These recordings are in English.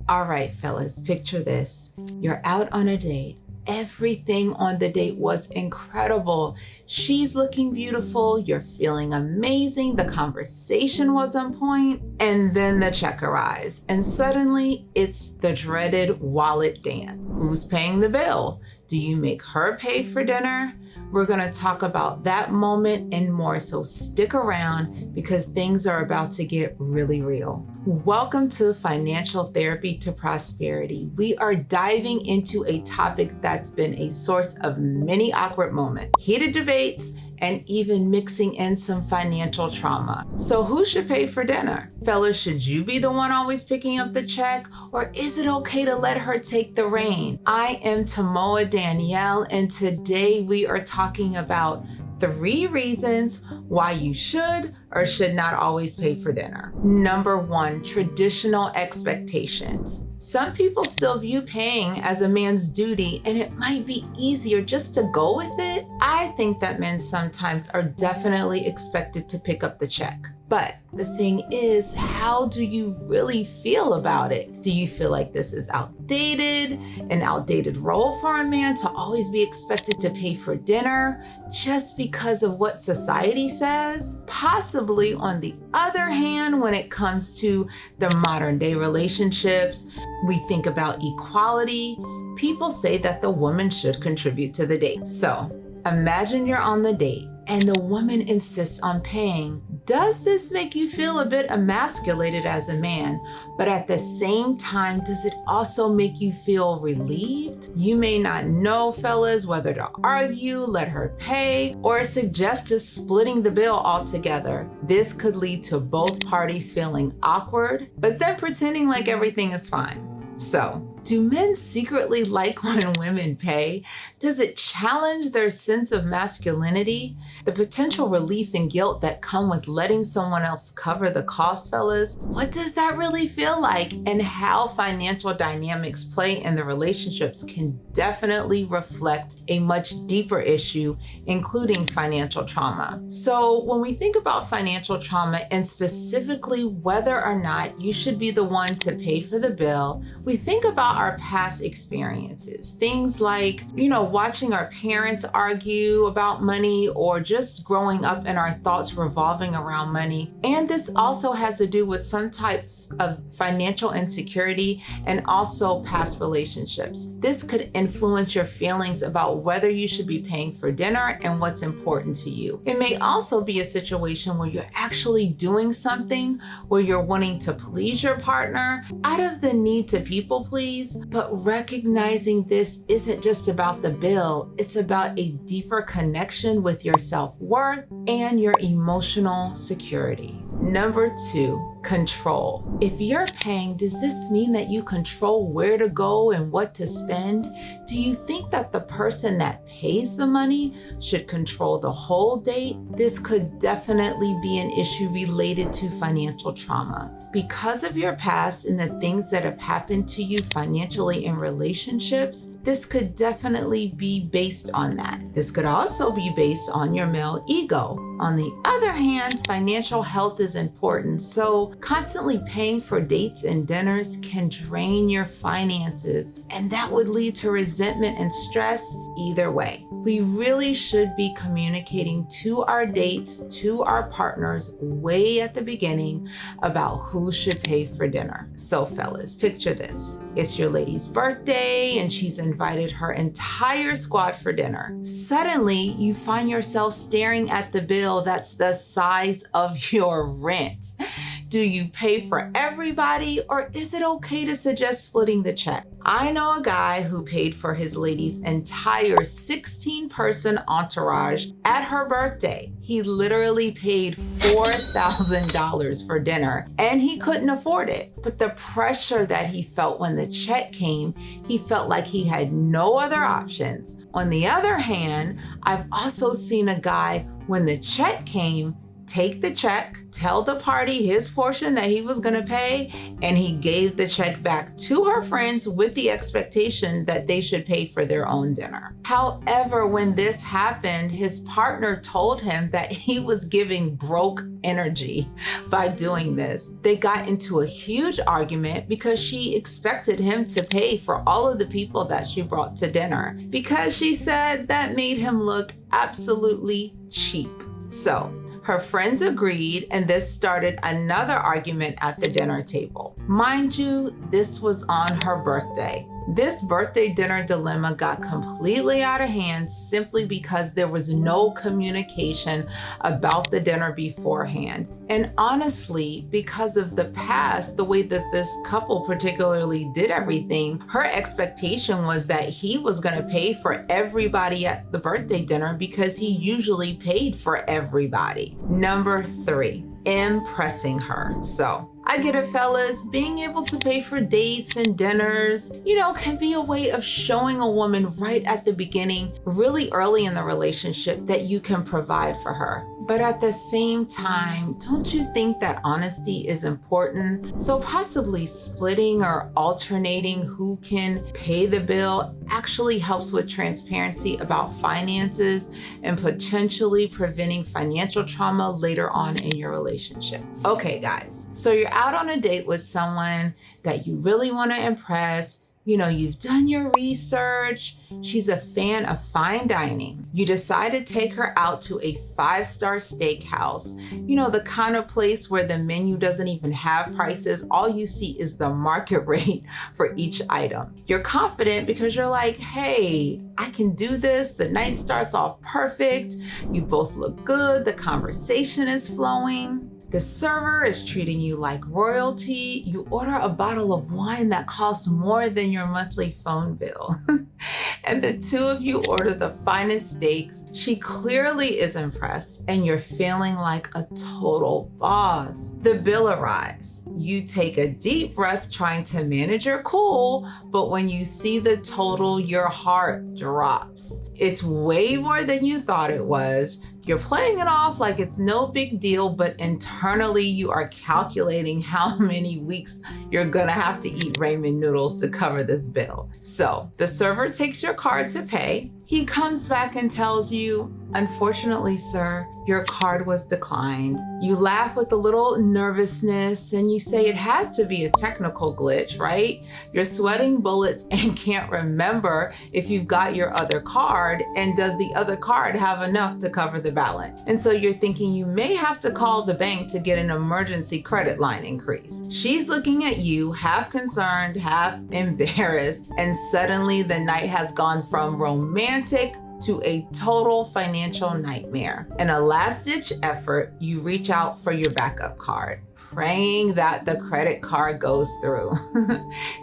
All right, fellas, picture this. You're out on a date. Everything on the date was incredible. She's looking beautiful. You're feeling amazing. The conversation was on point. And then the check arrives. And suddenly it's the dreaded wallet dance. Who's paying the bill? Do you make her pay for dinner? We're going to talk about that moment and more, so stick around because things are about to get really real. Welcome to Financial Therapy to Prosperity. We are diving into a topic that's been a source of many awkward moments, heated debates, and even mixing in some financial trauma. So who should pay for dinner? Fellas, should you be the one always picking up the check, or is it okay to let her take the reign? I am Tamoa Danielle, and today we are talking about 3 reasons why you should or should not always pay for dinner. Number 1, traditional expectations. Some people still view paying as a man's duty, and it might be easier just to go with it. I think that men sometimes are definitely expected to pick up the check. But the thing is, how do you really feel about it? Do you feel like this is outdated, an outdated role for a man to always be expected to pay for dinner just because of what society says? Possibly, on the other hand, when it comes to the modern day relationships, we think about equality. People say that the woman should contribute to the date. So imagine you're on the date and the woman insists on paying. Does this make you feel a bit emasculated as a man? But at the same time, does it also make you feel relieved? You may not know, fellas, whether to argue, let her pay, or suggest just splitting the bill altogether. This could lead to both parties feeling awkward, but then pretending like everything is fine. So, do men secretly like when women pay? Does it challenge their sense of masculinity? The potential relief and guilt that come with letting someone else cover the cost, fellas? What does that really feel like? And how financial dynamics play in the relationships can definitely reflect a much deeper issue, including financial trauma. So when we think about financial trauma and specifically whether or not you should be the one to pay for the bill, we think about our past experiences. Things like, watching our parents argue about money, or just growing up and our thoughts revolving around money. And this also has to do with some types of financial insecurity and also past relationships. This could influence your feelings about whether you should be paying for dinner and what's important to you. It may also be a situation where you're actually doing something where you're wanting to please your partner out of the need to people please, but recognizing this isn't just about the bill, it's about a deeper connection with your self-worth and your emotional security. Number 2, control. If you're paying, does this mean that you control where to go and what to spend? Do you think that the person that pays the money should control the whole date? This could definitely be an issue related to financial trauma. Because of your past and the things that have happened to you financially in relationships, this could definitely be based on that. This could also be based on your male ego. On the other hand, financial health is important, so constantly paying for dates and dinners can drain your finances, and that would lead to resentment and stress either way. We really should be communicating to our dates, to our partners way at the beginning about who should pay for dinner. So fellas, picture this. It's your lady's birthday and she's invited her entire squad for dinner. Suddenly, you find yourself staring at the bill that's the size of your rent. Do you pay for everybody, or is it okay to suggest splitting the check? I know a guy who paid for his lady's entire 16-person entourage at her birthday. He literally paid $4,000 for dinner, and he couldn't afford it. But the pressure that he felt when the check came, he felt like he had no other options. On the other hand, I've also seen a guy, when the check came, take the check, tell the party his portion that he was going to pay, and he gave the check back to her friends with the expectation that they should pay for their own dinner. However, when this happened, his partner told him that he was giving broke energy by doing this. They got into a huge argument because she expected him to pay for all of the people that she brought to dinner because she said that made him look absolutely cheap. So, her friends agreed, and this started another argument at the dinner table. Mind you, this was on her birthday. This birthday dinner dilemma got completely out of hand simply because there was no communication about the dinner beforehand. And honestly, because of the past, the way that this couple particularly did everything, her expectation was that he was going to pay for everybody at the birthday dinner because he usually paid for everybody. Number 3, impressing her. So, I get it, fellas. Being able to pay for dates and dinners, can be a way of showing a woman right at the beginning, really early in the relationship, that you can provide for her. But at the same time, don't you think that honesty is important? So possibly splitting or alternating who can pay the bill actually helps with transparency about finances and potentially preventing financial trauma later on in your relationship. Okay, guys, so you're out on a date with someone that you really want to impress. You've done your research. She's a fan of fine dining. You decide to take her out to a 5-star steakhouse. The kind of place where the menu doesn't even have prices. All you see is the market rate for each item. You're confident because you're like, hey, I can do this. The night starts off perfect. You both look good. The conversation is flowing. The server is treating you like royalty. You order a bottle of wine that costs more than your monthly phone bill. And the two of you order the finest steaks. She clearly is impressed, and you're feeling like a total boss. The bill arrives. You take a deep breath trying to manage your cool, but when you see the total, your heart drops. It's way more than you thought it was. You're playing it off like it's no big deal, but internally you are calculating how many weeks you're gonna have to eat ramen noodles to cover this bill. So the server takes your card to pay. He comes back and tells you, unfortunately, sir, your card was declined. You laugh with a little nervousness and you say it has to be a technical glitch, right? You're sweating bullets and can't remember if you've got your other card, and does the other card have enough to cover the balance? And so you're thinking you may have to call the bank to get an emergency credit line increase. She's looking at you, half concerned, half embarrassed, and suddenly the night has gone from romantic to a total financial nightmare. In a last-ditch effort, you reach out for your backup card, praying that the credit card goes through.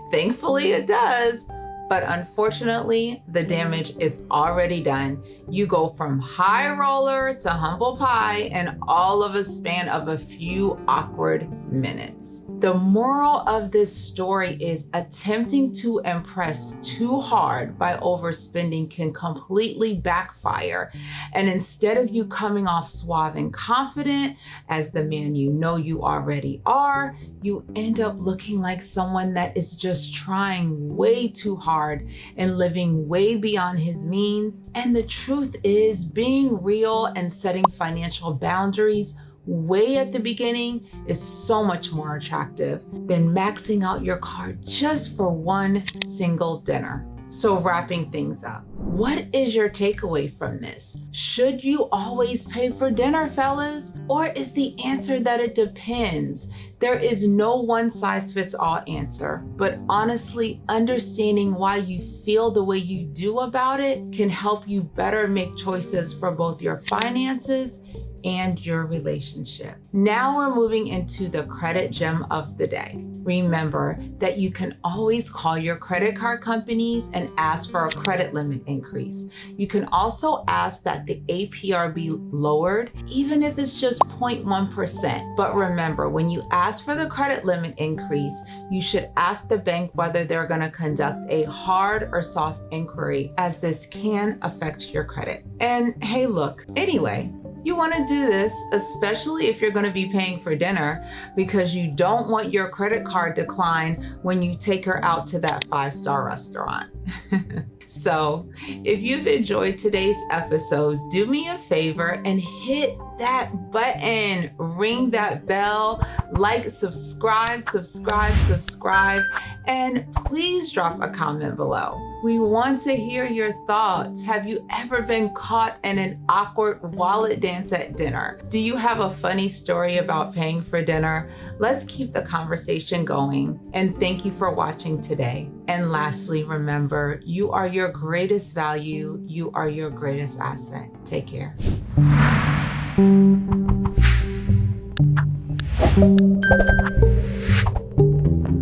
Thankfully, it does. But unfortunately, the damage is already done. You go from high roller to humble pie in all of a span of a few awkward minutes. The moral of this story is attempting to impress too hard by overspending can completely backfire. And instead of you coming off suave and confident as the man you know you already are, you end up looking like someone that is just trying way too hard and living way beyond his means. And the truth is, being real and setting financial boundaries way at the beginning is so much more attractive than maxing out your card just for one single dinner. So wrapping things up, what is your takeaway from this? Should you always pay for dinner, fellas? Or is the answer that it depends? There is no one-size-fits-all answer, but honestly, understanding why you feel the way you do about it can help you better make choices for both your finances and your relationship. Now we're moving into the credit gem of the day. Remember that you can always call your credit card companies and ask for a credit limit increase. You can also ask that the APR be lowered, even if it's just 0.1%. But remember, when you ask for the credit limit increase, you should ask the bank whether they're going to conduct a hard or soft inquiry, as this can affect your credit. And hey, look, anyway, You want to do this, especially if you're going to be paying for dinner, because you don't want your credit card decline when you take her out to that 5-star restaurant. So, if you've enjoyed today's episode, do me a favor and hit that button, ring that bell, like, subscribe, and please drop a comment below. We want to hear your thoughts. Have you ever been caught in an awkward wallet dance at dinner? Do you have a funny story about paying for dinner? Let's keep the conversation going. And thank you for watching today. And lastly, remember, you are your greatest value. You are your greatest asset. Take care. Thank you.